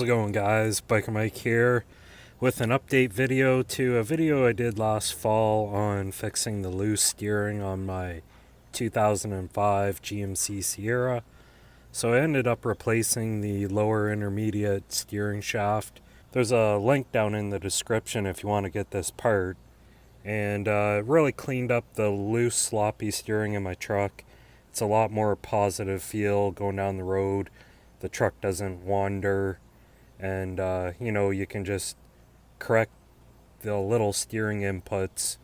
it going, guys? Biker Mike here with an update video to a video I did last fall on fixing the loose steering on my 2005 GMC SIERRA. So I ended up replacing the lower intermediate steering shaft. There's a link down in the description if you want to get this part. And it really cleaned up the loose, sloppy steering in my truck. It's a lot more positive feel going down the road. The truck doesn't wander, and you can just correct the little steering inputs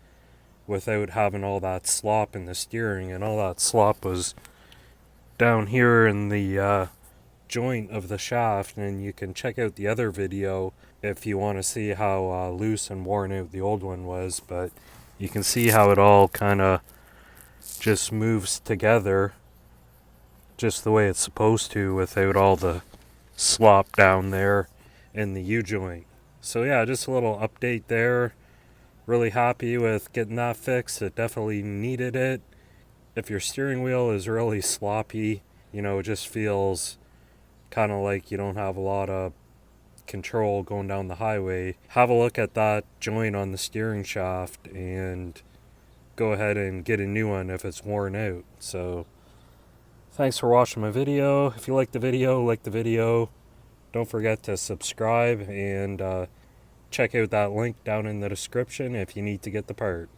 without having all that slop in the steering. And all that slop was down here in the joint of the shaft, and you can check out the other video if you want to see how loose and worn out the old one was. But you can see how it all kind of just moves together just the way it's supposed to without all the slop down there in the U-joint. So yeah, just a little update there. Really happy with getting that fixed. It definitely needed it. If your steering wheel is really sloppy, it just feels kind of like you don't have a lot of control going down the highway. Have a look at that joint on the steering shaft and go ahead and get a new one if it's worn out. So thanks for watching my video. If you like the video, don't forget to subscribe and check out that link down in the description if you need to get the part.